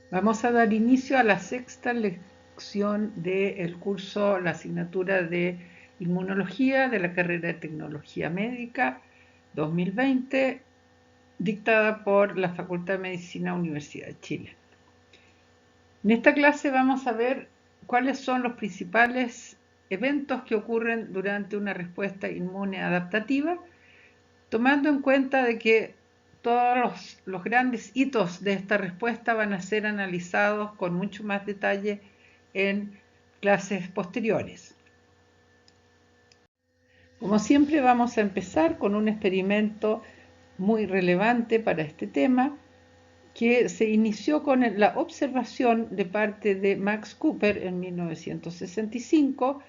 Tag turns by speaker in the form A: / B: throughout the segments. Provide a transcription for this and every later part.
A: Vamos a dar inicio a la sexta lección del curso, la asignatura de Inmunología de la carrera de Tecnología Médica 2020, dictada por la Facultad de Medicina Universidad de Chile. En esta clase vamos a ver cuáles son los principales eventos que ocurren durante una respuesta inmune adaptativa, tomando en cuenta de que todos los grandes hitos de esta respuesta van a ser analizados con mucho más detalle en clases posteriores. Como siempre, vamos a empezar con un experimento muy relevante para este tema, que se inició con la observación de parte de Max Cooper en 1965,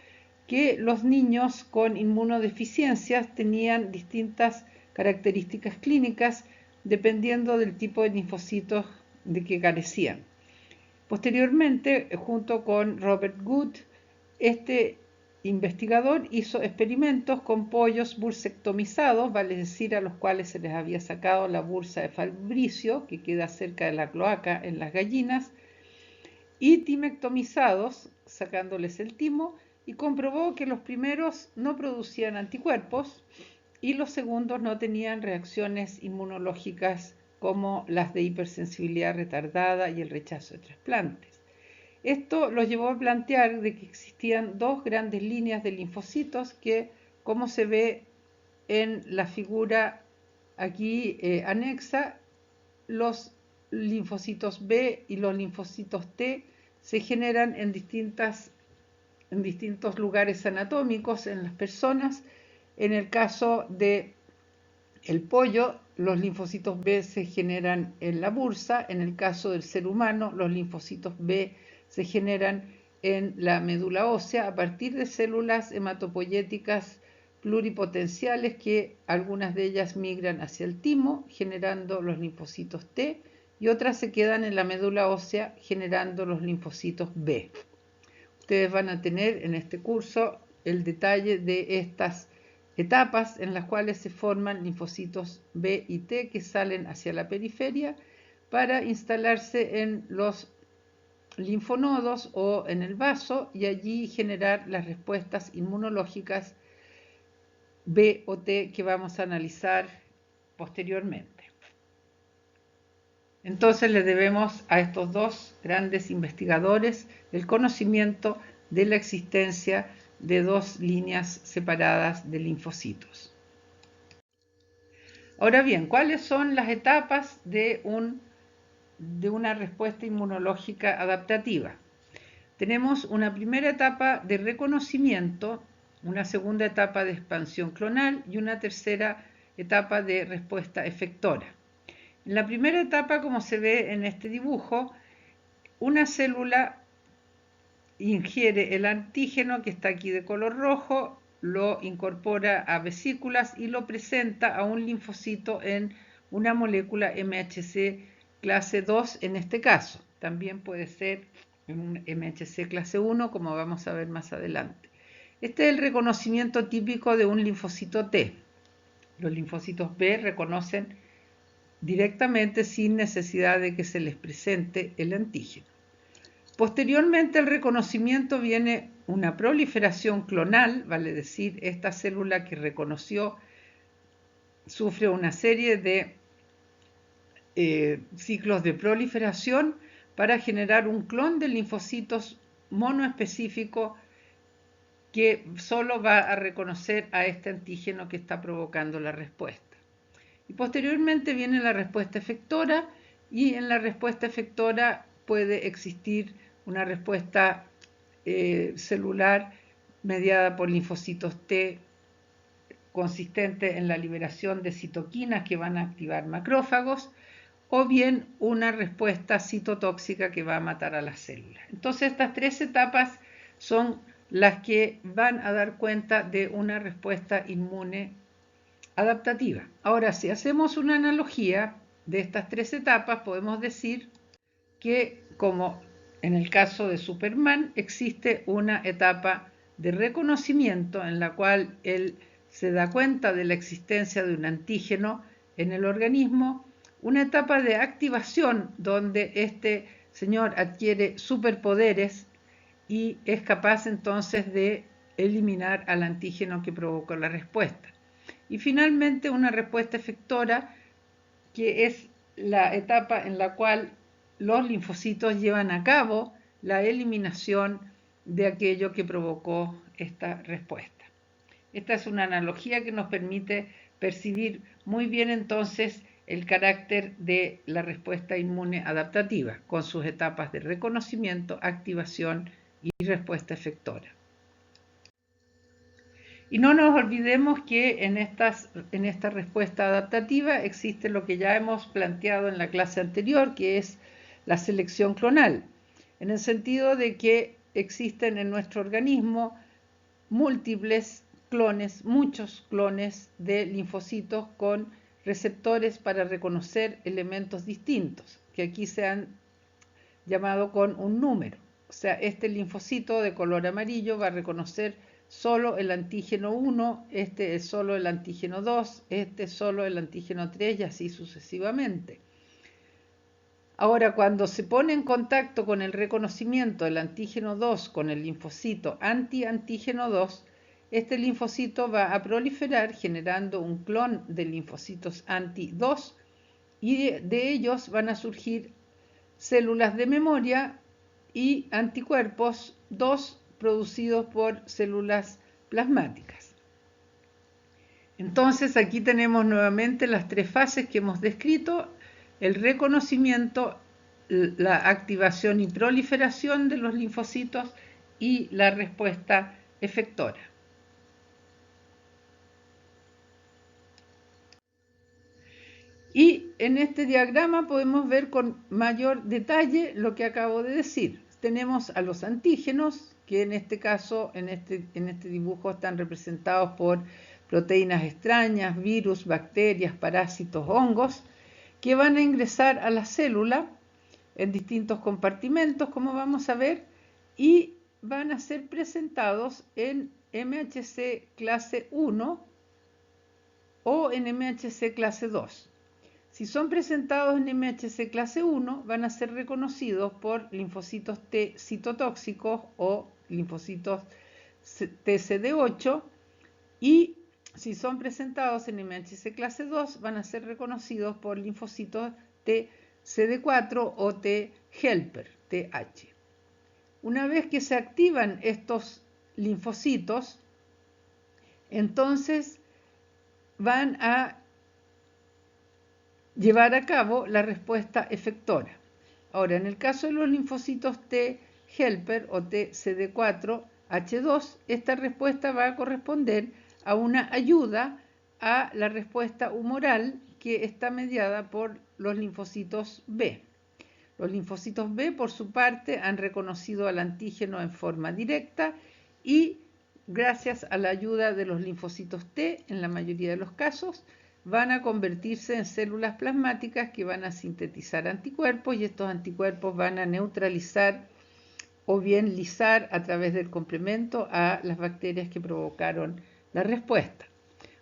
A: que los niños con inmunodeficiencias tenían distintas características clínicas dependiendo del tipo de linfocitos de que carecían. Posteriormente, junto con Robert Good, este investigador hizo experimentos con pollos bursectomizados, vale decir, a los cuales se les había sacado la bursa de Fabricio, que queda cerca de la cloaca en las gallinas, y timectomizados, sacándoles el timo, y comprobó que los primeros no producían anticuerpos y los segundos no tenían reacciones inmunológicas como las de hipersensibilidad retardada y el rechazo de trasplantes. Esto lo llevó a plantear de que existían dos grandes líneas de linfocitos que, como se ve en la figura aquí anexa, los linfocitos B y los linfocitos T se generan en distintos lugares anatómicos en las personas. En el caso de el pollo, los linfocitos B se generan en la bursa. En el caso del ser humano, los linfocitos B se generan en la médula ósea a partir de células hematopoyéticas pluripotenciales, que algunas de ellas migran hacia el timo generando los linfocitos T y otras se quedan en la médula ósea generando los linfocitos B. Ustedes van a tener en este curso el detalle de estas etapas en las cuales se forman linfocitos B y T que salen hacia la periferia para instalarse en los linfonodos o en el vaso y allí generar las respuestas inmunológicas B o T que vamos a analizar posteriormente. Entonces le debemos a estos dos grandes investigadores el conocimiento de la existencia de dos líneas separadas de linfocitos. Ahora bien, ¿cuáles son las etapas de una respuesta inmunológica adaptativa? Tenemos una primera etapa de reconocimiento, una segunda etapa de expansión clonal y una tercera etapa de respuesta efectora. En la primera etapa, como se ve en este dibujo, una célula ingiere el antígeno que está aquí de color rojo, lo incorpora a vesículas y lo presenta a un linfocito en una molécula MHC clase 2 en este caso. También puede ser un MHC clase 1, como vamos a ver más adelante. Este es el reconocimiento típico de un linfocito T. Los linfocitos B reconocen directamente sin necesidad de que se les presente el antígeno. Posteriormente al reconocimiento viene una proliferación clonal, vale decir, esta célula que reconoció sufre una serie de ciclos de proliferación para generar un clon de linfocitos monoespecífico que solo va a reconocer a este antígeno que está provocando la respuesta. Y posteriormente viene la respuesta efectora, y en la respuesta efectora puede existir una respuesta celular mediada por linfocitos T consistente en la liberación de citoquinas que van a activar macrófagos, o bien una respuesta citotóxica que va a matar a las células. Entonces estas tres etapas son las que van a dar cuenta de una respuesta inmune adaptativa. Ahora, si hacemos una analogía de estas tres etapas, podemos decir que, como en el caso de Superman, existe una etapa de reconocimiento en la cual él se da cuenta de la existencia de un antígeno en el organismo, una etapa de activación donde este señor adquiere superpoderes y es capaz entonces de eliminar al antígeno que provocó la respuesta. Y finalmente una respuesta efectora, que es la etapa en la cual los linfocitos llevan a cabo la eliminación de aquello que provocó esta respuesta. Esta es una analogía que nos permite percibir muy bien entonces el carácter de la respuesta inmune adaptativa, con sus etapas de reconocimiento, activación y respuesta efectora. Y no nos olvidemos que en esta respuesta adaptativa existe lo que ya hemos planteado en la clase anterior, que es la selección clonal, en el sentido de que existen en nuestro organismo múltiples clones, muchos clones de linfocitos con receptores para reconocer elementos distintos, que aquí se han llamado con un número. O sea, este linfocito de color amarillo va a reconocer solo el antígeno 1, este es solo el antígeno 2, este es solo el antígeno 3 y así sucesivamente. Ahora, cuando se pone en contacto con el reconocimiento del antígeno 2 con el linfocito anti-antígeno 2, este linfocito va a proliferar generando un clon de linfocitos anti-2 y de ellos van a surgir células de memoria y anticuerpos 2 producidos por células plasmáticas. Entonces aquí tenemos nuevamente las tres fases que hemos descrito: el reconocimiento, la activación y proliferación de los linfocitos y la respuesta efectora. Y en este diagrama podemos ver con mayor detalle lo que acabo de decir. Tenemos a los antígenos, que en este caso, en este dibujo están representados por proteínas extrañas, virus, bacterias, parásitos, hongos, que van a ingresar a la célula en distintos compartimentos, como vamos a ver, y van a ser presentados en MHC clase 1 o en MHC clase 2. Si son presentados en MHC clase 1, van a ser reconocidos por linfocitos T citotóxicos o linfocitos TCD8, y si son presentados en MHC clase 2, van a ser reconocidos por linfocitos TCD4 o T helper, TH. Una vez que se activan estos linfocitos, entonces van a llevar a cabo la respuesta efectora. Ahora, en el caso de los linfocitos T helper o TCD4H2, esta respuesta va a corresponder a una ayuda a la respuesta humoral que está mediada por los linfocitos B. Los linfocitos B, por su parte, han reconocido al antígeno en forma directa y, gracias a la ayuda de los linfocitos T, en la mayoría de los casos, van a convertirse en células plasmáticas que van a sintetizar anticuerpos, y estos anticuerpos van a neutralizar o bien lisar a través del complemento a las bacterias que provocaron la respuesta.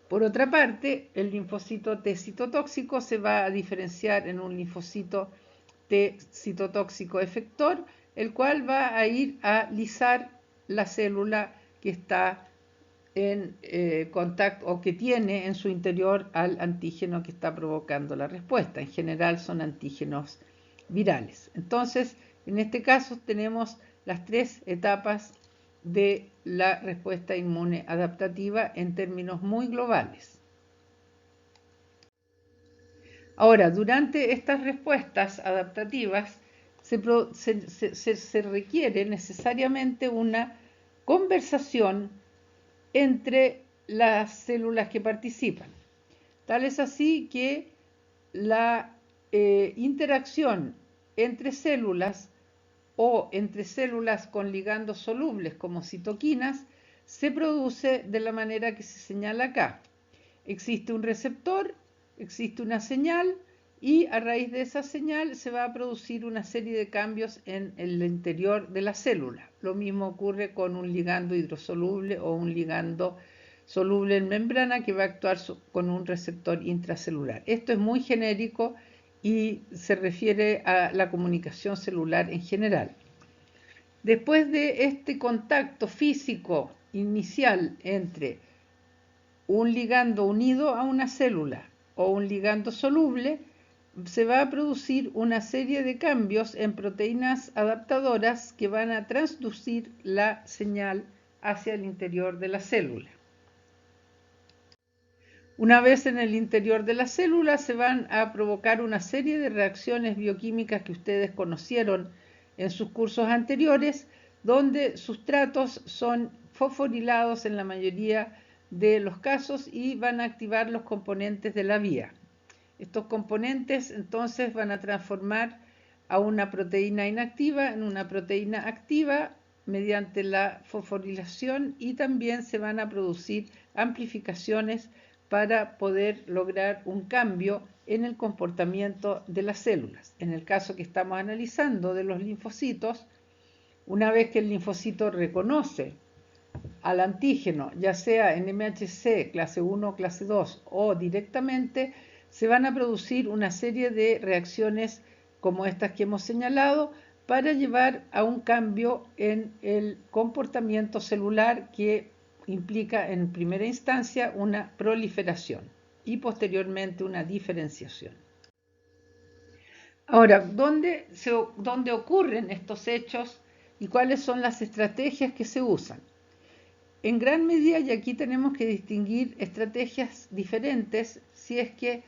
A: Por otra parte, el linfocito T citotóxico se va a diferenciar en un linfocito T citotóxico efector, el cual va a ir a lisar la célula que está en contacto o que tiene en su interior al antígeno que está provocando la respuesta. En general son antígenos virales. Entonces, en este caso tenemos las tres etapas de la respuesta inmune adaptativa en términos muy globales. Ahora, durante estas respuestas adaptativas se requiere necesariamente una conversación entre las células que participan. Tal es así que la interacción entre células o entre células con ligandos solubles como citoquinas se produce de la manera que se señala acá. Existe un receptor, existe una señal, y a raíz de esa señal se va a producir una serie de cambios en el interior de la célula. Lo mismo ocurre con un ligando hidrosoluble o un ligando soluble en membrana que va a actuar con un receptor intracelular. Esto es muy genérico y se refiere a la comunicación celular en general. Después de este contacto físico inicial entre un ligando unido a una célula o un ligando soluble, se va a producir una serie de cambios en proteínas adaptadoras que van a transducir la señal hacia el interior de la célula. Una vez en el interior de la célula se van a provocar una serie de reacciones bioquímicas que ustedes conocieron en sus cursos anteriores, donde sustratos son fosforilados en la mayoría de los casos y van a activar los componentes de la vía. Estos componentes entonces van a transformar a una proteína inactiva en una proteína activa mediante la fosforilación, y también se van a producir amplificaciones para poder lograr un cambio en el comportamiento de las células. En el caso que estamos analizando de los linfocitos, una vez que el linfocito reconoce al antígeno, ya sea en MHC clase 1 o clase 2 o directamente, se van a producir una serie de reacciones como estas que hemos señalado para llevar a un cambio en el comportamiento celular que implica en primera instancia una proliferación y posteriormente una diferenciación. Ahora, ¿dónde ocurren estos hechos y cuáles son las estrategias que se usan? En gran medida, y aquí tenemos que distinguir estrategias diferentes si es que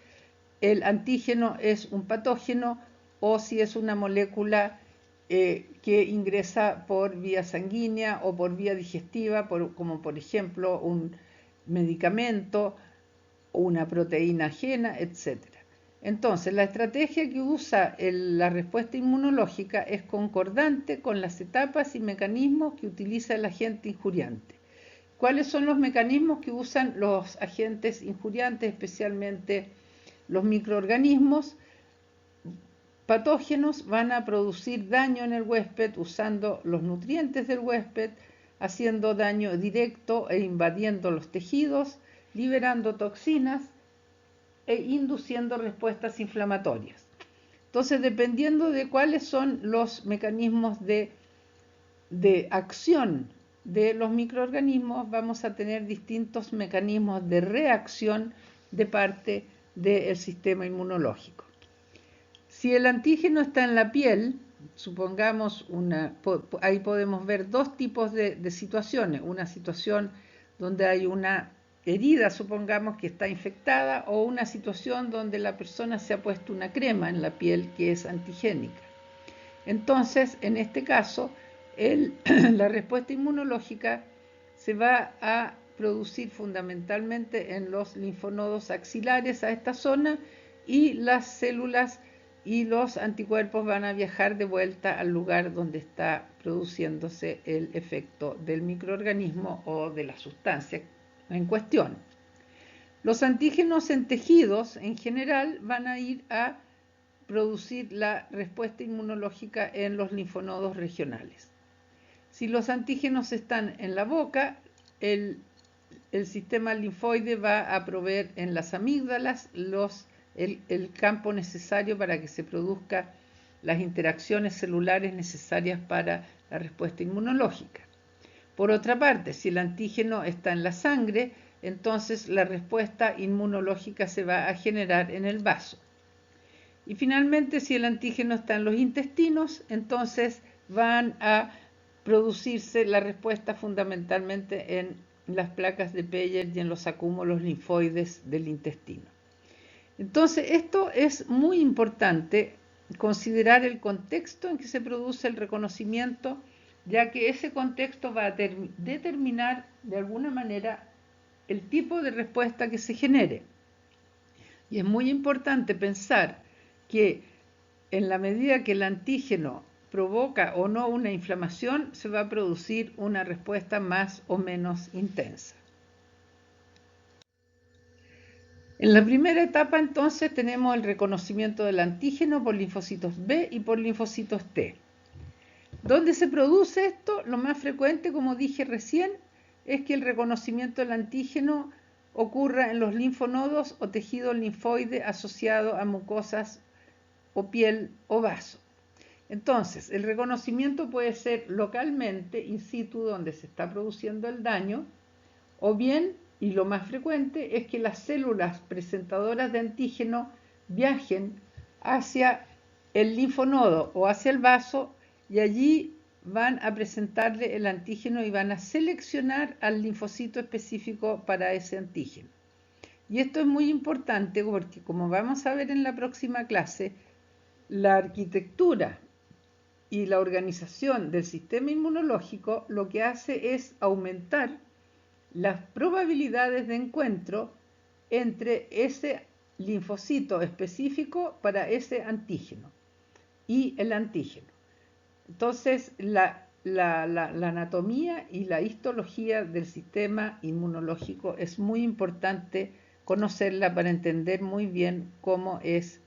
A: el antígeno es un patógeno o si es una molécula que ingresa por vía sanguínea o por vía digestiva, como por ejemplo un medicamento o una proteína ajena, etc. Entonces, la estrategia que usa la respuesta inmunológica es concordante con las etapas y mecanismos que utiliza el agente injuriante. ¿Cuáles son los mecanismos que usan los agentes injuriantes, especialmente los microorganismos? Patógenos van a producir daño en el huésped usando los nutrientes del huésped, haciendo daño directo e invadiendo los tejidos, liberando toxinas e induciendo respuestas inflamatorias. Entonces, dependiendo de cuáles son los mecanismos de acción de los microorganismos, vamos a tener distintos mecanismos de reacción de parte del sistema inmunológico. Si el antígeno está en la piel, supongamos ahí podemos ver dos tipos de situaciones. Una situación donde hay una herida, supongamos que está infectada, o una situación donde la persona se ha puesto una crema en la piel que es antigénica. Entonces, en este caso, la respuesta inmunológica se va a producir fundamentalmente en los linfonodos axilares a esta zona, y las células y los anticuerpos van a viajar de vuelta al lugar donde está produciéndose el efecto del microorganismo o de la sustancia en cuestión. Los antígenos en tejidos en general van a ir a producir la respuesta inmunológica en los linfonodos regionales. Si los antígenos están en la boca, el sistema linfoide va a proveer en las amígdalas el campo necesario para que se produzcan las interacciones celulares necesarias para la respuesta inmunológica. Por otra parte, si el antígeno está en la sangre, entonces la respuesta inmunológica se va a generar en el vaso. Y finalmente, si el antígeno está en los intestinos, entonces van a producirse la respuesta fundamentalmente en las placas de Peyer y en los acúmulos linfoides del intestino. Entonces, esto es muy importante, considerar el contexto en que se produce el reconocimiento, ya que ese contexto va a determinar de alguna manera el tipo de respuesta que se genere. Y es muy importante pensar que en la medida que el antígeno provoca o no una inflamación, se va a producir una respuesta más o menos intensa. En la primera etapa, entonces, tenemos el reconocimiento del antígeno por linfocitos B y por linfocitos T. ¿Dónde se produce esto? Lo más frecuente, como dije recién, es que el reconocimiento del antígeno ocurra en los linfonodos o tejido linfoide asociado a mucosas o piel o vaso. Entonces, el reconocimiento puede ser localmente, in situ, donde se está produciendo el daño, o bien, y lo más frecuente, es que las células presentadoras de antígeno viajen hacia el linfonodo o hacia el vaso y allí van a presentarle el antígeno y van a seleccionar al linfocito específico para ese antígeno. Y esto es muy importante porque, como vamos a ver en la próxima clase, la arquitectura y la organización del sistema inmunológico lo que hace es aumentar las probabilidades de encuentro entre ese linfocito específico para ese antígeno y el antígeno. Entonces, la anatomía y la histología del sistema inmunológico es muy importante conocerla para entender muy bien cómo es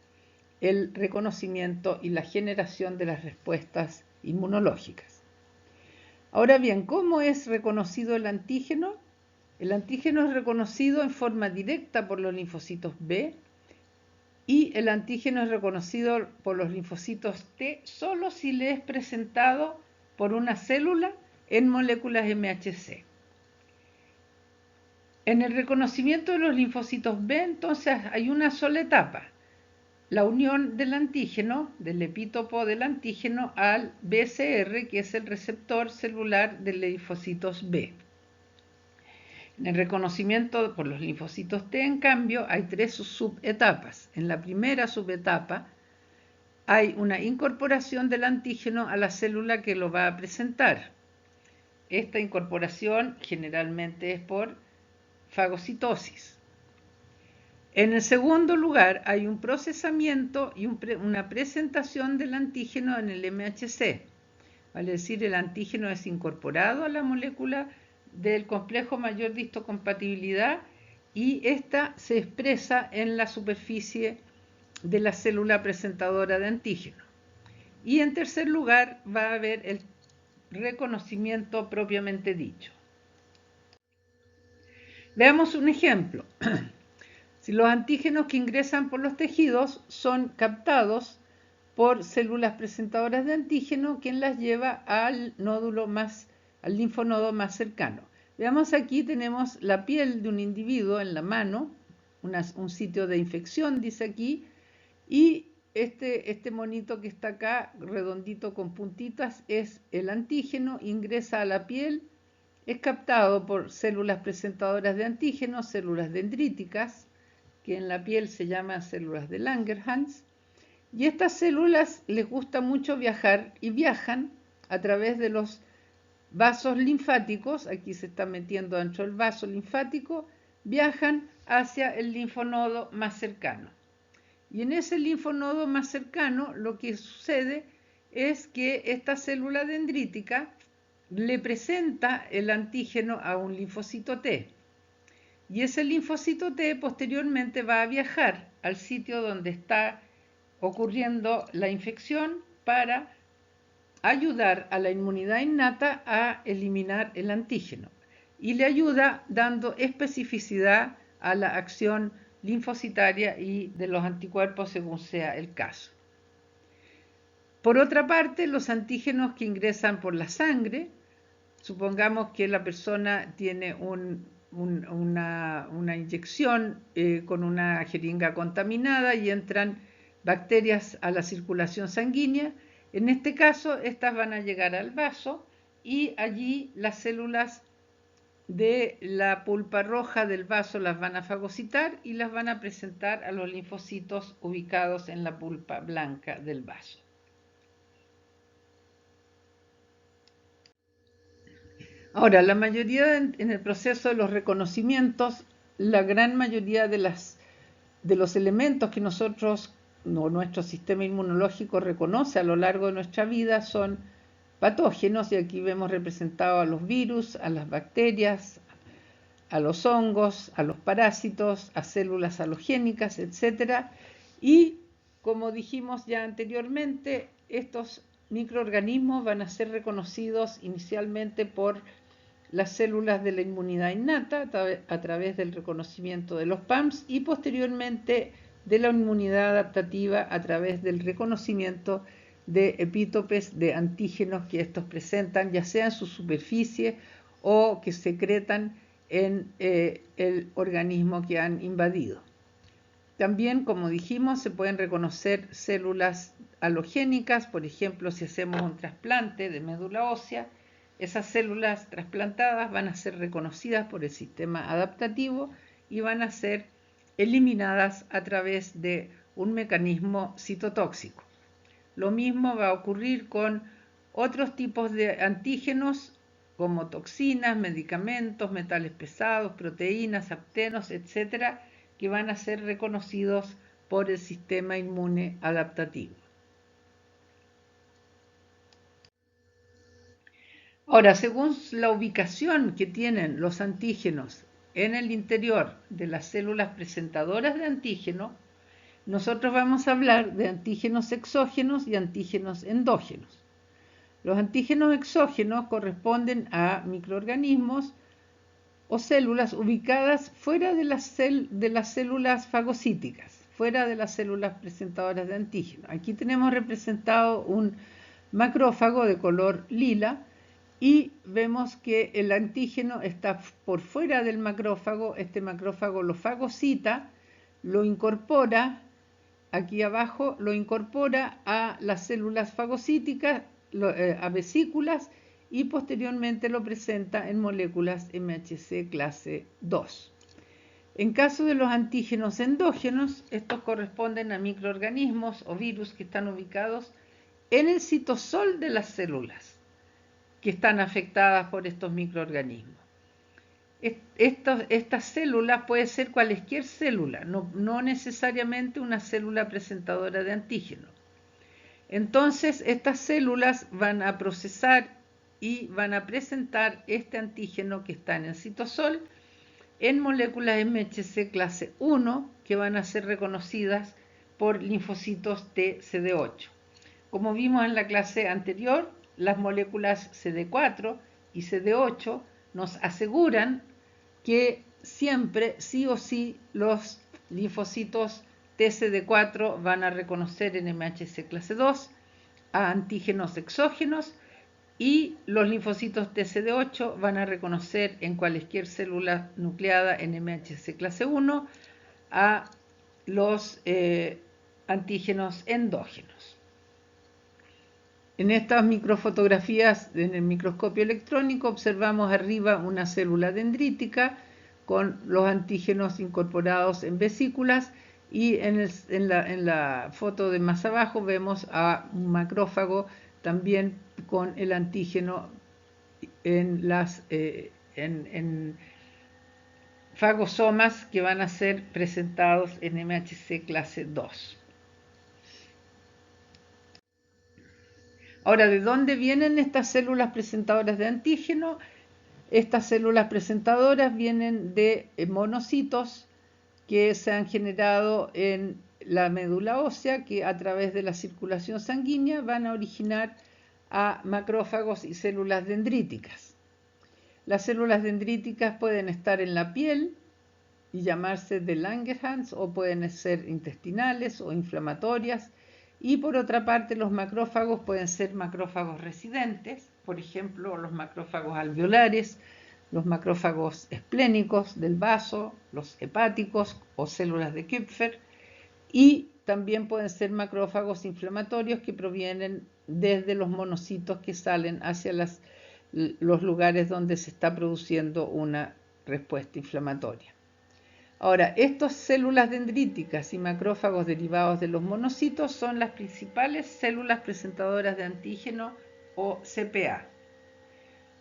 A: el reconocimiento y la generación de las respuestas inmunológicas. Ahora bien, ¿cómo es reconocido el antígeno? El antígeno es reconocido en forma directa por los linfocitos B y el antígeno es reconocido por los linfocitos T solo si le es presentado por una célula en moléculas MHC. En el reconocimiento de los linfocitos B, entonces, hay una sola etapa: la unión del antígeno, del epítopo del antígeno, al BCR, que es el receptor celular de linfocitos B. En el reconocimiento por los linfocitos T, en cambio, hay tres subetapas. En la primera subetapa hay una incorporación del antígeno a la célula que lo va a presentar. Esta incorporación generalmente es por fagocitosis. En el segundo lugar, hay un procesamiento y una presentación del antígeno en el MHC. Vale decir, el antígeno es incorporado a la molécula del complejo mayor de histocompatibilidad y esta se expresa en la superficie de la célula presentadora de antígeno. Y en tercer lugar, va a haber el reconocimiento propiamente dicho. Veamos un ejemplo. Si los antígenos que ingresan por los tejidos son captados por células presentadoras de antígeno, quien las lleva al linfonodo más cercano. Veamos, aquí tenemos la piel de un individuo en la mano, un sitio de infección, dice aquí, y este monito que está acá, redondito con puntitas, es el antígeno, ingresa a la piel, es captado por células presentadoras de antígenos, células dendríticas, que en la piel se llaman células de Langerhans, y estas células les gusta mucho viajar y viajan a través de los vasos linfáticos. Aquí se está metiendo dentro del vaso linfático, viajan hacia el linfonodo más cercano. Y en ese linfonodo más cercano lo que sucede es que esta célula dendrítica le presenta el antígeno a un linfocito T. Y ese linfocito T posteriormente va a viajar al sitio donde está ocurriendo la infección para ayudar a la inmunidad innata a eliminar el antígeno. Y le ayuda dando especificidad a la acción linfocitaria y de los anticuerpos según sea el caso. Por otra parte, los antígenos que ingresan por la sangre, supongamos que la persona tiene una inyección con una jeringa contaminada y entran bacterias a la circulación sanguínea. En este caso, estas van a llegar al vaso y allí las células de la pulpa roja del vaso las van a fagocitar y las van a presentar a los linfocitos ubicados en la pulpa blanca del vaso. Ahora, la mayoría en el proceso de los reconocimientos, la gran mayoría de los elementos que nuestro sistema inmunológico reconoce a lo largo de nuestra vida son patógenos, y aquí vemos representados a los virus, a las bacterias, a los hongos, a los parásitos, a células halogénicas, etc. Y, como dijimos ya anteriormente, estos microorganismos van a ser reconocidos inicialmente por las células de la inmunidad innata a través del reconocimiento de los PAMs y posteriormente de la inmunidad adaptativa a través del reconocimiento de epítopes de antígenos que estos presentan, ya sea en su superficie o que secretan en el organismo que han invadido. También, como dijimos, se pueden reconocer células halogénicas, por ejemplo, si hacemos un trasplante de médula ósea, esas células trasplantadas van a ser reconocidas por el sistema adaptativo y van a ser eliminadas a través de un mecanismo citotóxico. Lo mismo va a ocurrir con otros tipos de antígenos como toxinas, medicamentos, metales pesados, proteínas, aptenos, etcétera, que van a ser reconocidos por el sistema inmune adaptativo. Ahora, según la ubicación que tienen los antígenos en el interior de las células presentadoras de antígeno, nosotros vamos a hablar de antígenos exógenos y antígenos endógenos. Los antígenos exógenos corresponden a microorganismos o células ubicadas fuera de las células fagocíticas, fuera de las células presentadoras de antígeno. Aquí tenemos representado un macrófago de color lila y vemos que el antígeno está por fuera del macrófago. Este macrófago lo fagocita, lo incorpora, aquí abajo lo incorpora a las células fagocíticas, a vesículas, y posteriormente lo presenta en moléculas MHC clase 2. En caso de los antígenos endógenos, estos corresponden a microorganismos o virus que están ubicados en el citosol de las células que están afectadas por estos microorganismos. Esta célula puede ser cualquier célula, no necesariamente una célula presentadora de antígeno. Entonces, estas células van a procesar y van a presentar este antígeno que está en el citosol en moléculas MHC clase 1 que van a ser reconocidas por linfocitos T CD8. Como vimos en la clase anterior, las moléculas CD4 y CD8 nos aseguran que siempre, sí o sí, los linfocitos TCD4 van a reconocer en MHC clase 2 a antígenos exógenos y los linfocitos TCD8 van a reconocer en cualquier célula nucleada en MHC clase 1 a los antígenos endógenos. En estas microfotografías en el microscopio electrónico observamos arriba una célula dendrítica con los antígenos incorporados en vesículas y en la foto de más abajo vemos a un macrófago también con el antígeno en fagosomas que van a ser presentados en MHC clase 2. Ahora, ¿de dónde vienen estas células presentadoras de antígeno? Estas células presentadoras vienen de monocitos que se han generado en la médula ósea, que a través de la circulación sanguínea van a originar a macrófagos y células dendríticas. Las células dendríticas pueden estar en la piel y llamarse de Langerhans, o pueden ser intestinales o inflamatorias. Y por otra parte, los macrófagos pueden ser macrófagos residentes, por ejemplo, los macrófagos alveolares, los macrófagos esplénicos del vaso, los hepáticos o células de Kupfer, y también pueden ser macrófagos inflamatorios que provienen desde los monocitos que salen hacia los lugares donde se está produciendo una respuesta inflamatoria. Ahora, estas células dendríticas y macrófagos derivados de los monocitos son las principales células presentadoras de antígeno o CPA.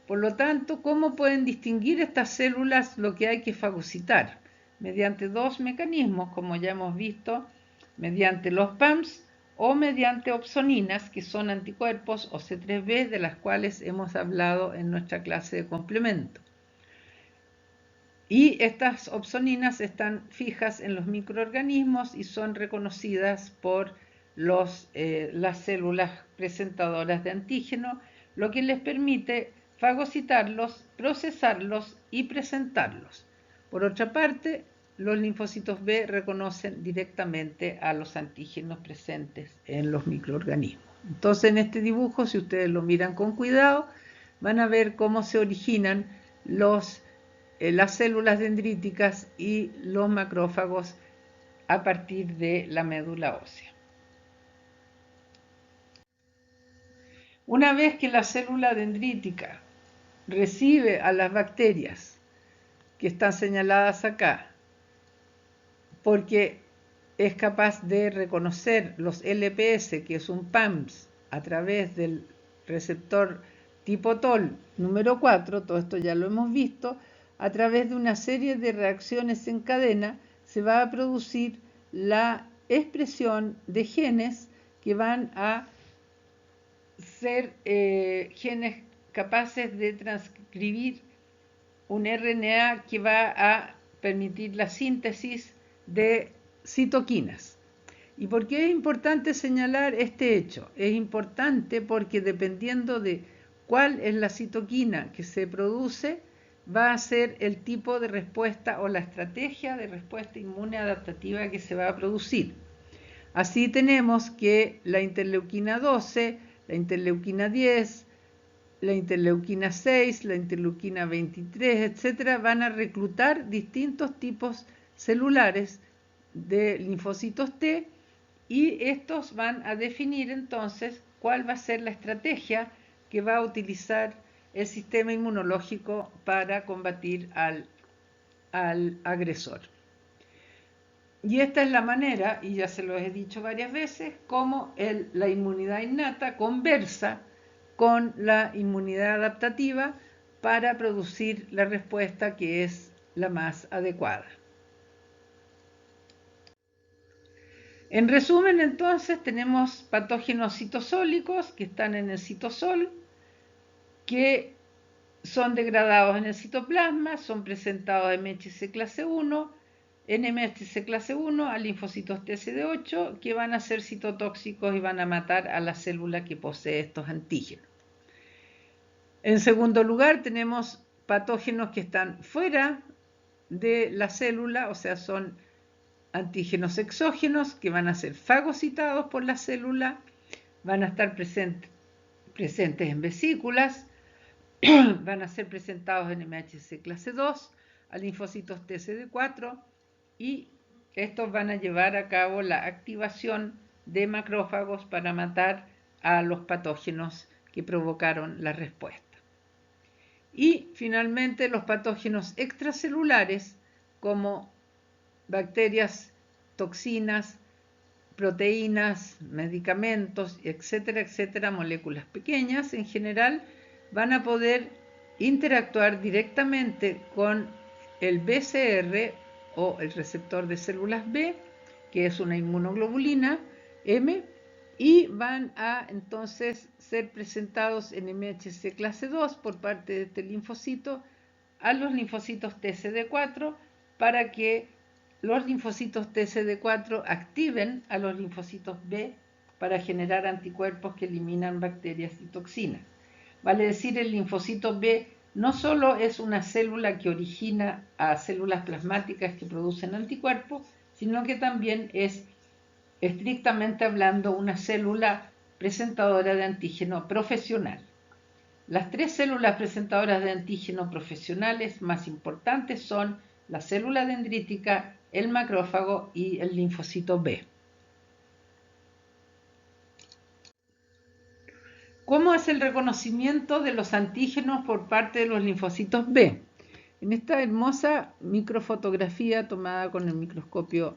A: Por lo tanto, ¿cómo pueden distinguir estas células lo que hay que fagocitar? Mediante dos mecanismos, como ya hemos visto, mediante los PAMs o mediante opsoninas, que son anticuerpos o C3b, de las cuales hemos hablado en nuestra clase de complemento. Y estas opsoninas están fijas en los microorganismos y son reconocidas por las células presentadoras de antígeno, lo que les permite fagocitarlos, procesarlos y presentarlos. Por otra parte, los linfocitos B reconocen directamente a los antígenos presentes en los microorganismos. Entonces, en este dibujo, si ustedes lo miran con cuidado, van a ver cómo se originan las células dendríticas y los macrófagos a partir de la médula ósea. Una vez que la célula dendrítica recibe a las bacterias que están señaladas acá, porque es capaz de reconocer los LPS, que es un PAMS, a través del receptor tipo TOL número 4, todo esto ya lo hemos visto, a través de una serie de reacciones en cadena se va a producir la expresión de genes que van a ser genes capaces de transcribir un RNA que va a permitir la síntesis de citoquinas. ¿Y por qué es importante señalar este hecho? Es importante porque dependiendo de cuál es la citoquina que se produce, va a ser el tipo de respuesta o la estrategia de respuesta inmune adaptativa que se va a producir. Así tenemos que la interleuquina 12, la interleuquina 10, la interleuquina 6, la interleuquina 23, etcétera, van a reclutar distintos tipos celulares de linfocitos T y estos van a definir entonces cuál va a ser la estrategia que va a utilizar el sistema inmunológico para combatir al agresor. Y esta es la manera, y ya se lo he dicho varias veces, cómo la inmunidad innata conversa con la inmunidad adaptativa para producir la respuesta que es la más adecuada. En resumen, entonces, tenemos patógenos citosólicos que están en el citosol, que son degradados en el citoplasma, son presentados en MHC clase 1, en MHC clase 1 a linfocitos TCD8 que van a ser citotóxicos y van a matar a la célula que posee estos antígenos. En segundo lugar, tenemos patógenos que están fuera de la célula, o sea, son antígenos exógenos que van a ser fagocitados por la célula, van a estar presentes en vesículas, van a ser presentados en MHC clase 2 a linfocitos TCD4 y estos van a llevar a cabo la activación de macrófagos para matar a los patógenos que provocaron la respuesta. Y finalmente los patógenos extracelulares como bacterias, toxinas, proteínas, medicamentos, etcétera, etcétera, moléculas pequeñas en general, van a poder interactuar directamente con el BCR o el receptor de células B, que es una inmunoglobulina M, y van a entonces ser presentados en MHC clase 2 por parte de este linfocito a los linfocitos TCD4 para que los linfocitos TCD4 activen a los linfocitos B para generar anticuerpos que eliminan bacterias y toxinas. Vale decir, el linfocito B no solo es una célula que origina a células plasmáticas que producen anticuerpos, sino que también es, estrictamente hablando, una célula presentadora de antígeno profesional. Las tres células presentadoras de antígeno profesionales más importantes son la célula dendrítica, el macrófago y el linfocito B. ¿Cómo es el reconocimiento de los antígenos por parte de los linfocitos B? En esta hermosa microfotografía tomada con el microscopio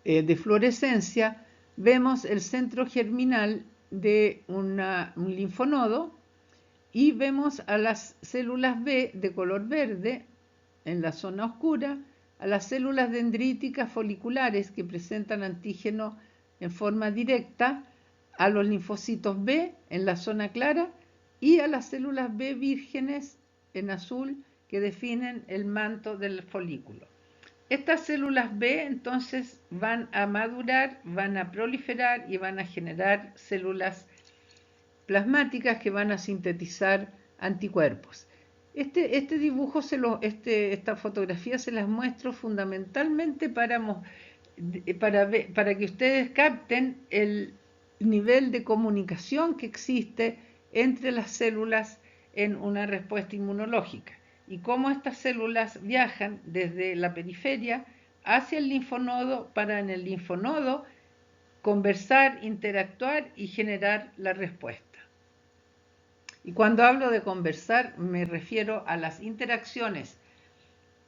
A: de fluorescencia, vemos el centro germinal de un linfonodo y vemos a las células B de color verde en la zona oscura, a las células dendríticas foliculares que presentan antígeno en forma directa, a los linfocitos B en la zona clara y a las células B vírgenes en azul que definen el manto del folículo. Estas células B entonces van a madurar, van a proliferar y van a generar células plasmáticas que van a sintetizar anticuerpos. Este dibujo, esta fotografía se las muestro fundamentalmente para que ustedes capten el nivel de comunicación que existe entre las células en una respuesta inmunológica y cómo estas células viajan desde la periferia hacia el linfonodo para en el linfonodo conversar, interactuar y generar la respuesta. Y cuando hablo de conversar me refiero a las interacciones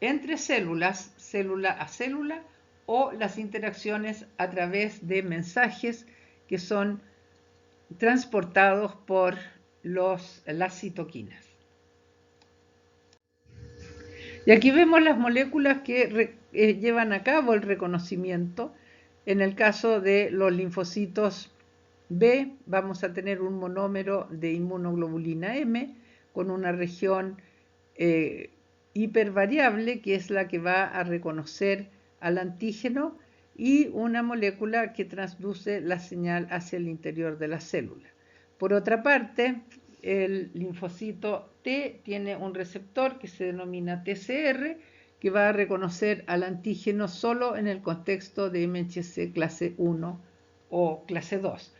A: entre células, célula a célula, o las interacciones a través de mensajes que son transportados por las citoquinas. Y aquí vemos las moléculas que llevan a cabo el reconocimiento. En el caso de los linfocitos B, vamos a tener un monómero de inmunoglobulina M con una región hipervariable, que es la que va a reconocer al antígeno, y una molécula que transduce la señal hacia el interior de la célula. Por otra parte, el linfocito T tiene un receptor que se denomina TCR, que va a reconocer al antígeno solo en el contexto de MHC clase 1 o clase 2.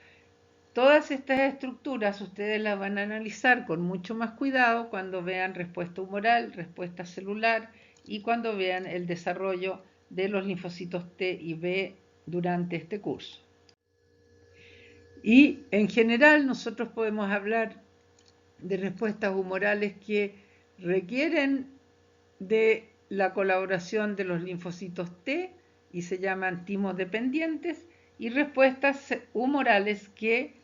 A: Todas estas estructuras ustedes las van a analizar con mucho más cuidado cuando vean respuesta humoral, respuesta celular y cuando vean el desarrollo de los linfocitos T y B durante este curso. Y en general nosotros podemos hablar de respuestas humorales que requieren de la colaboración de los linfocitos T y se llaman timodependientes, y respuestas humorales que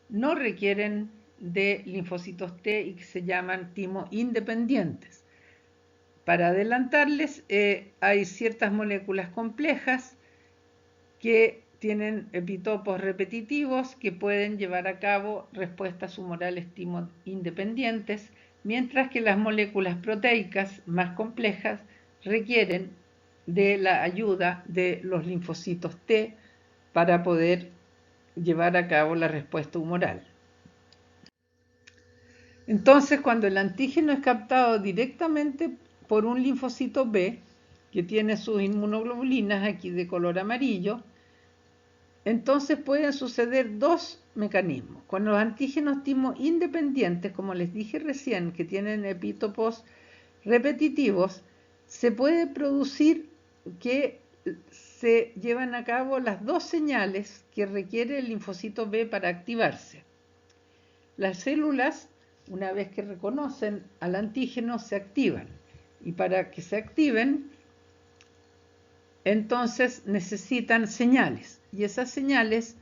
A: no requieren de linfocitos T y que se llaman timoindependientes. Para adelantarles, hay ciertas moléculas complejas que tienen epitopos repetitivos que pueden llevar a cabo respuestas humorales timoindependientes, mientras que las moléculas proteicas más complejas requieren de la ayuda de los linfocitos T para poder llevar a cabo la respuesta humoral. Entonces, cuando el antígeno es captado directamente por un linfocito B, que tiene sus inmunoglobulinas aquí de color amarillo, entonces pueden suceder dos mecanismos. Con los antígenos timoindependientes, como les dije recién, que tienen epítopos repetitivos, se puede producir que se llevan a cabo las dos señales que requiere el linfocito B para activarse. Las células, una vez que reconocen al antígeno, se activan. Y para que se activen, entonces necesitan señales. Y esas señales,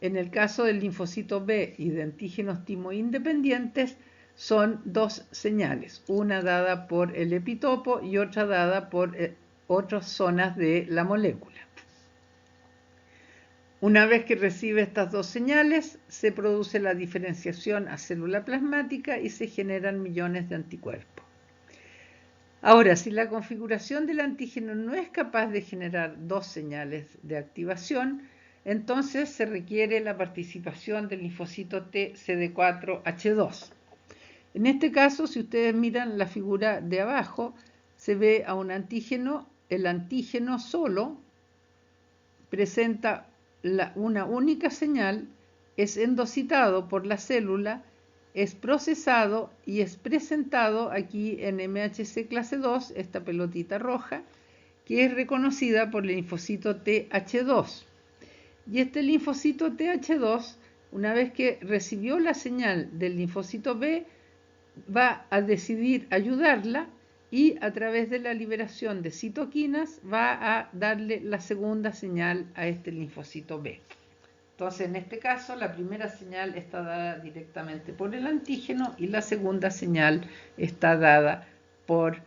A: en el caso del linfocito B y de antígenos timoindependientes, son dos señales, una dada por el epitopo y otra dada por otras zonas de la molécula. Una vez que recibe estas dos señales, se produce la diferenciación a célula plasmática y se generan millones de anticuerpos. Ahora, si la configuración del antígeno no es capaz de generar dos señales de activación, entonces se requiere la participación del linfocito T CD4H2. En este caso, si ustedes miran la figura de abajo, se ve a un antígeno. El antígeno solo presenta una única señal, es endocitado por la célula, es procesado y es presentado aquí en MHC clase 2, esta pelotita roja, que es reconocida por el linfocito TH2. Y este linfocito TH2, una vez que recibió la señal del linfocito B, va a decidir ayudarla y a través de la liberación de citoquinas va a darle la segunda señal a este linfocito B. Entonces, en este caso, la primera señal está dada directamente por el antígeno y la segunda señal está dada por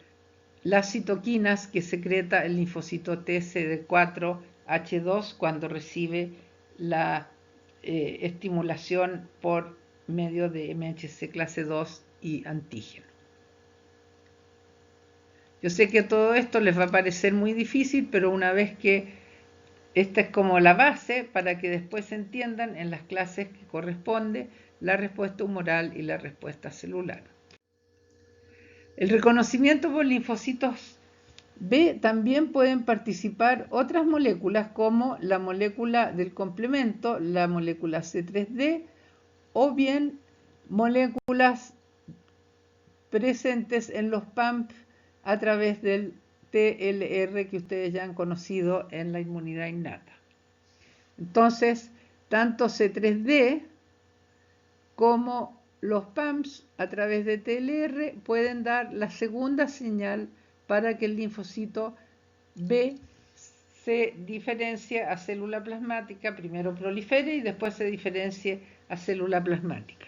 A: las citoquinas que secreta el linfocito TCD4H2 cuando recibe la estimulación por medio de MHC clase 2 y antígeno. Yo sé que todo esto les va a parecer muy difícil, pero una vez que esta es como la base para que después entiendan en las clases que corresponde la respuesta humoral y la respuesta celular. El reconocimiento por linfocitos B también pueden participar otras moléculas como la molécula del complemento, la molécula C3D, o bien moléculas presentes en los PAMP a través del TLR que ustedes ya han conocido en la inmunidad innata. Entonces, tanto C3D como los PAMPs a través de TLR pueden dar la segunda señal para que el linfocito B se diferencie a célula plasmática, primero prolifere y después se diferencie a célula plasmática.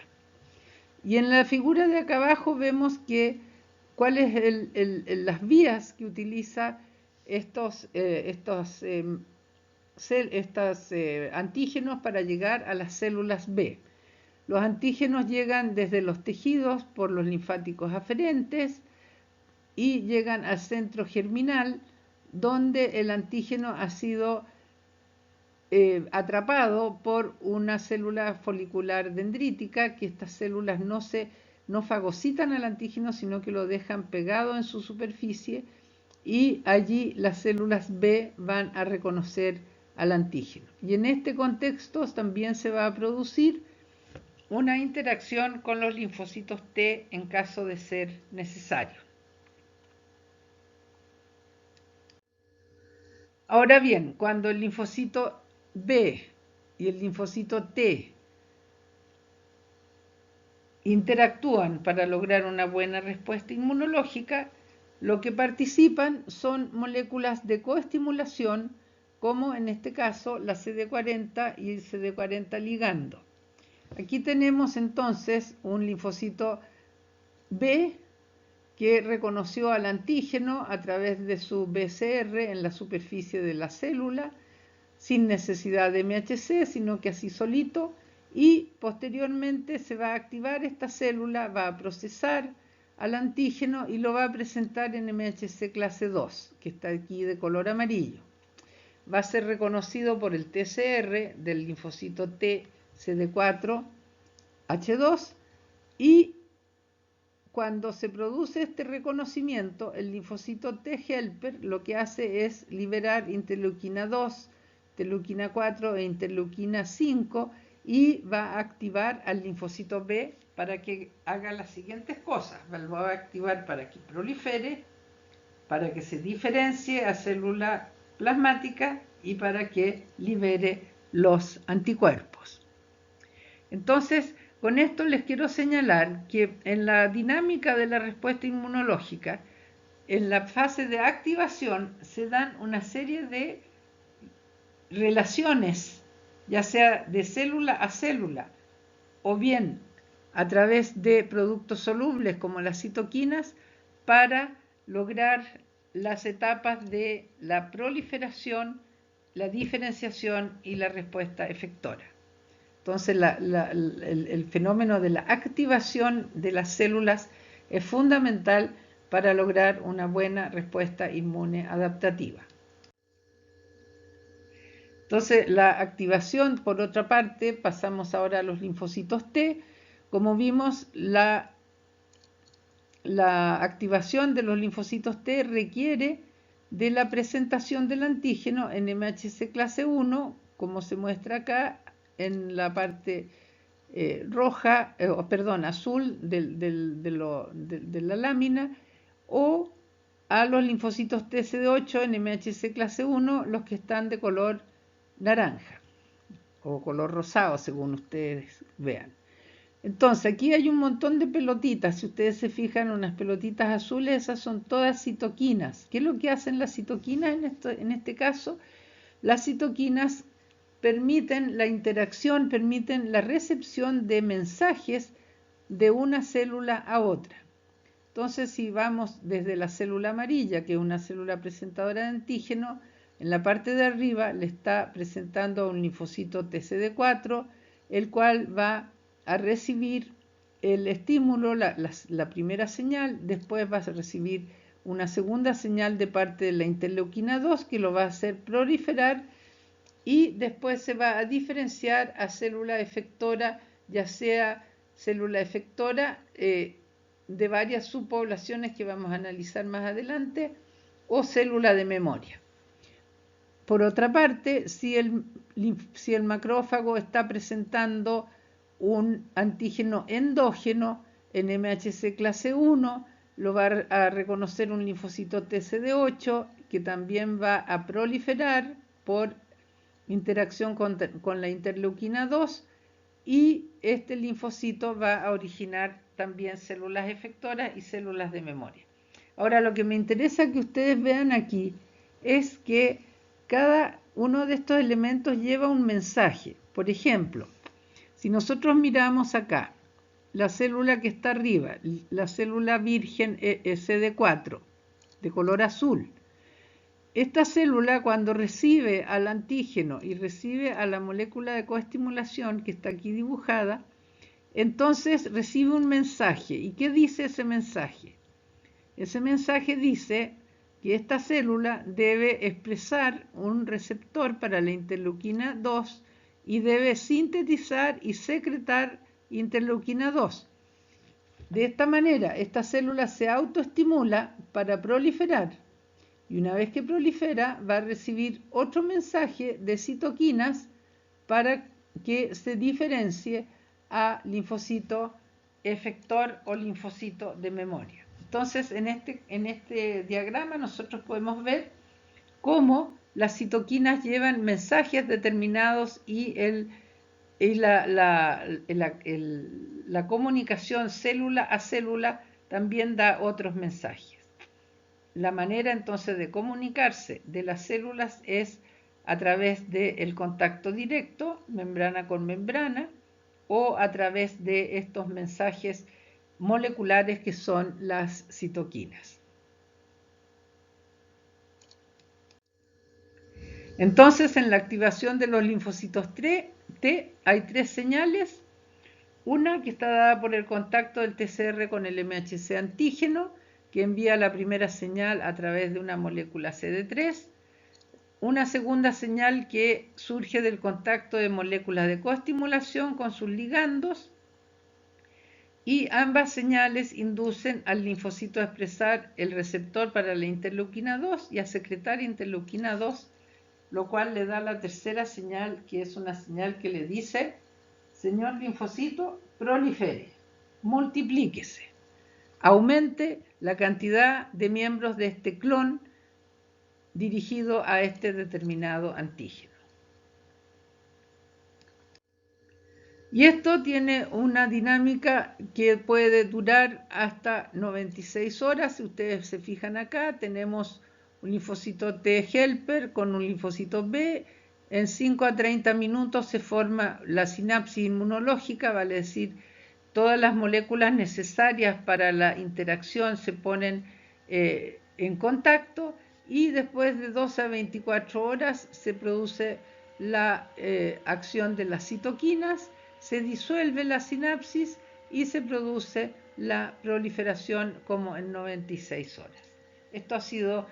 A: Y en la figura de acá abajo vemos que cuáles las vías que utiliza estos antígenos para llegar a las células B. Los antígenos llegan desde los tejidos por los linfáticos aferentes y llegan al centro germinal, donde el antígeno ha sido atrapado por una célula folicular dendrítica, que estas células no fagocitan al antígeno, sino que lo dejan pegado en su superficie, y allí las células B van a reconocer al antígeno. Y en este contexto también se va a producir una interacción con los linfocitos T en caso de ser necesario. Ahora bien, cuando el linfocito B y el linfocito T interactúan para lograr una buena respuesta inmunológica, lo que participan son moléculas de coestimulación, como en este caso la CD40 y el CD40 ligando. Aquí tenemos entonces un linfocito B que reconoció al antígeno a través de su BCR en la superficie de la célula, sin necesidad de MHC, sino que así solito, y posteriormente se va a activar esta célula, va a procesar al antígeno y lo va a presentar en MHC clase 2, que está aquí de color amarillo. Va a ser reconocido por el TCR del linfocito T CD4H2, y cuando se produce este reconocimiento, el linfocito T helper lo que hace es liberar interleuquina 2, interleuquina 4 e interleuquina 5, y va a activar al linfocito B para que haga las siguientes cosas. Lo va a activar para que prolifere, para que se diferencie a célula plasmática y para que libere los anticuerpos. Entonces, con esto les quiero señalar que en la dinámica de la respuesta inmunológica, en la fase de activación se dan una serie de relaciones, ya sea de célula a célula, o bien a través de productos solubles como las citoquinas, para lograr las etapas de la proliferación, la diferenciación y la respuesta efectora. Entonces, el fenómeno de la activación de las células es fundamental para lograr una buena respuesta inmune adaptativa. Entonces, la activación, por otra parte, pasamos ahora a los linfocitos T. Como vimos, la activación de los linfocitos T requiere de la presentación del antígeno en MHC clase 1, como se muestra acá, en la parte azul de la lámina, o a los linfocitos TCD8 en MHC clase 1, los que están de color naranja o color rosado, según ustedes vean. Entonces, aquí hay un montón de pelotitas. Si ustedes se fijan, unas pelotitas azules, esas son todas citoquinas. ¿Qué es lo que hacen las citoquinas en este caso? Las citoquinas permiten la interacción, permiten la recepción de mensajes de una célula a otra. Entonces, si vamos desde la célula amarilla, que es una célula presentadora de antígeno, en la parte de arriba le está presentando un linfocito TCD4, el cual va a recibir el estímulo, la primera señal, después va a recibir una segunda señal de parte de la interleuquina 2, que lo va a hacer proliferar, y después se va a diferenciar a célula efectora, ya sea célula efectora de varias subpoblaciones que vamos a analizar más adelante, o célula de memoria. Por otra parte, si el macrófago está presentando un antígeno endógeno en MHC clase 1, lo va a reconocer un linfocito TCD8 que también va a proliferar por interacción con la interleuquina 2, y este linfocito va a originar también células efectoras y células de memoria. Ahora, lo que me interesa que ustedes vean aquí es que cada uno de estos elementos lleva un mensaje. Por ejemplo, si nosotros miramos acá, la célula que está arriba, la célula virgen CD4, de color azul, esta célula, cuando recibe al antígeno y recibe a la molécula de coestimulación que está aquí dibujada, entonces recibe un mensaje. ¿Y qué dice ese mensaje? Ese mensaje dice que esta célula debe expresar un receptor para la interleuquina 2 y debe sintetizar y secretar interleuquina 2. De esta manera, esta célula se autoestimula para proliferar. Y una vez que prolifera, va a recibir otro mensaje de citoquinas para que se diferencie a linfocito efector o linfocito de memoria. Entonces, en este diagrama nosotros podemos ver cómo las citoquinas llevan mensajes determinados y la comunicación célula a célula también da otros mensajes. La manera entonces de comunicarse de las células es a través del contacto directo, membrana con membrana, o a través de estos mensajes moleculares que son las citoquinas. Entonces, en la activación de los linfocitos T hay tres señales. Una que está dada por el contacto del TCR con el MHC antígeno, que envía la primera señal a través de una molécula CD3. Una segunda señal que surge del contacto de moléculas de coestimulación con sus ligandos. Y ambas señales inducen al linfocito a expresar el receptor para la interleuquina 2 y a secretar interleuquina 2, lo cual le da la tercera señal, que es una señal que le dice: señor linfocito, prolifere, multiplíquese, aumente la cantidad de miembros de este clon dirigido a este determinado antígeno. Y esto tiene una dinámica que puede durar hasta 96 horas. Si ustedes se fijan acá, tenemos un linfocito T helper con un linfocito B. En 5 a 30 minutos se forma la sinapsis inmunológica, vale decir, todas las moléculas necesarias para la interacción se ponen en contacto, y después de 12 a 24 horas se produce la acción de las citoquinas, se disuelve la sinapsis y se produce la proliferación como en 96 horas. Esto ha sido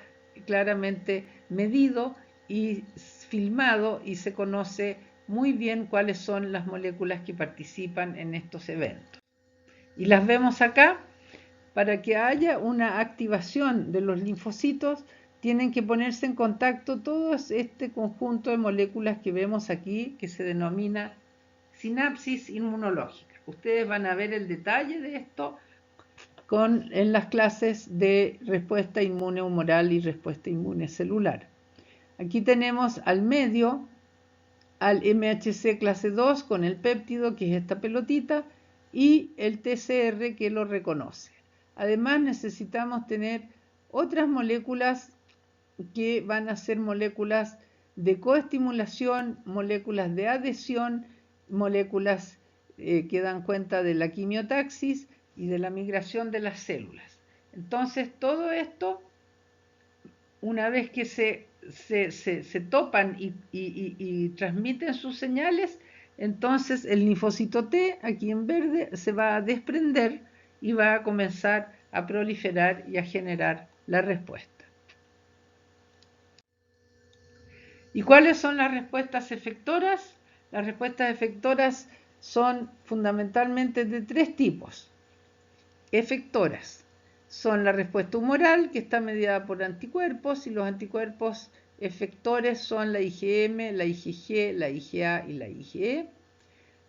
A: claramente medido y filmado y se conoce muy bien cuáles son las moléculas que participan en estos eventos. Y las vemos acá. Para que haya una activación de los linfocitos, tienen que ponerse en contacto todo este conjunto de moléculas que vemos aquí, que se denomina sinapsis inmunológica. Ustedes van a ver el detalle de esto en las clases de respuesta inmune humoral y respuesta inmune celular. Aquí tenemos al medio al MHC clase 2 con el péptido, que es esta pelotita, y el TCR que lo reconoce. Además, necesitamos tener otras moléculas que van a ser moléculas de coestimulación, moléculas de adhesión, moléculas que dan cuenta de la quimiotaxis y de la migración de las células. Entonces, todo esto, una vez que se topan y transmiten sus señales, entonces el linfocito T, aquí en verde, se va a desprender y va a comenzar a proliferar y a generar la respuesta. ¿Y cuáles son las respuestas efectoras? Las respuestas efectoras son fundamentalmente de tres tipos. efectoras. Son la respuesta humoral, que está mediada por anticuerpos, y los anticuerpos efectores son la IgM, la IgG, la IgA y la IgE.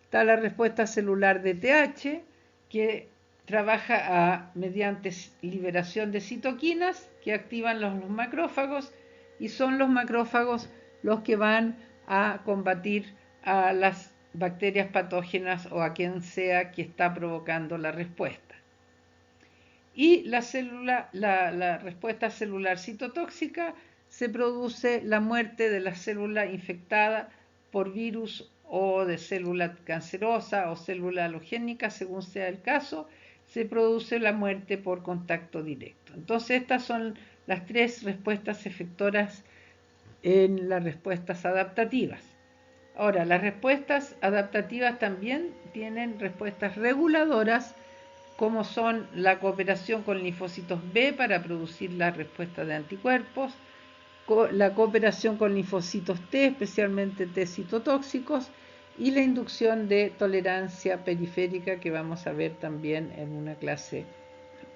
A: Está la respuesta celular de TH, que trabaja mediante liberación de citoquinas que activan los macrófagos, y son los macrófagos los que van a combatir a las bacterias patógenas o a quien sea que está provocando la respuesta. Y la respuesta celular citotóxica se produce la muerte de la célula infectada por virus o de célula cancerosa o célula halogénica, según sea el caso, se produce la muerte por contacto directo. Entonces estas son las tres respuestas efectoras en las respuestas adaptativas. Ahora, las respuestas adaptativas también tienen respuestas reguladoras, como son la cooperación con linfocitos B para producir la respuesta de anticuerpos, la cooperación con linfocitos T, especialmente T citotóxicos, y la inducción de tolerancia periférica, que vamos a ver también en una clase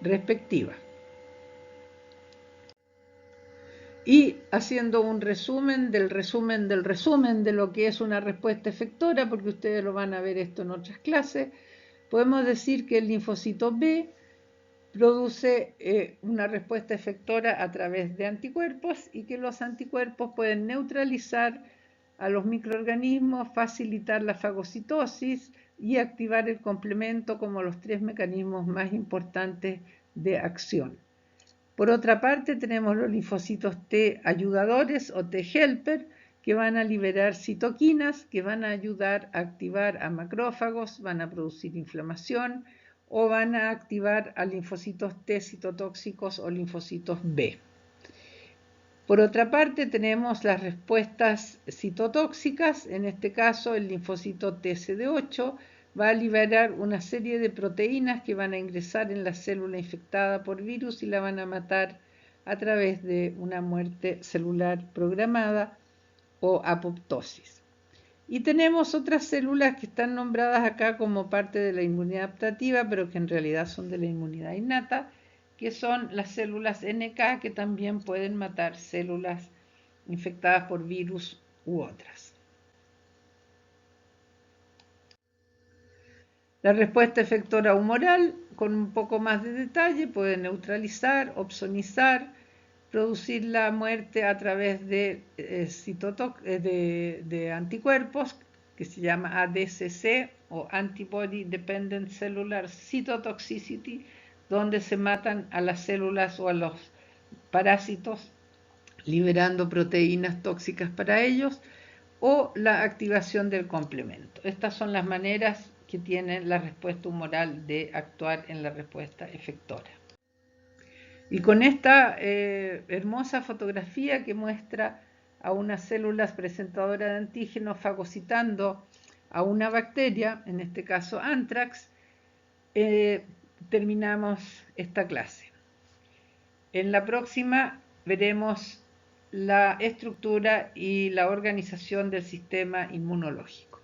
A: respectiva. Y haciendo un resumen del resumen del resumen de lo que es una respuesta efectora, porque ustedes lo van a ver esto en otras clases, podemos decir que el linfocito B produce una respuesta efectora a través de anticuerpos, y que los anticuerpos pueden neutralizar a los microorganismos, facilitar la fagocitosis y activar el complemento como los tres mecanismos más importantes de acción. Por otra parte, tenemos los linfocitos T ayudadores o T helper, que van a liberar citoquinas, que van a ayudar a activar a macrófagos, van a producir inflamación o van a activar a linfocitos T citotóxicos o linfocitos B. Por otra parte, tenemos las respuestas citotóxicas. En este caso, el linfocito TCD8 va a liberar una serie de proteínas que van a ingresar en la célula infectada por virus y la van a matar a través de una muerte celular programada o apoptosis. Y tenemos otras células que están nombradas acá como parte de la inmunidad adaptativa, pero que en realidad son de la inmunidad innata, que son las células NK, que también pueden matar células infectadas por virus u otras. La respuesta efectora humoral, con un poco más de detalle, puede neutralizar, opsonizar, producir la muerte a través de anticuerpos, que se llama ADCC o Antibody Dependent Cellular Cytotoxicity, donde se matan a las células o a los parásitos liberando proteínas tóxicas para ellos, o la activación del complemento. Estas son las maneras que tiene la respuesta humoral de actuar en la respuesta efectora. Y con esta hermosa fotografía que muestra a unas células presentadoras de antígenos fagocitando a una bacteria, en este caso Anthrax, terminamos esta clase. En la próxima veremos la estructura y la organización del sistema inmunológico.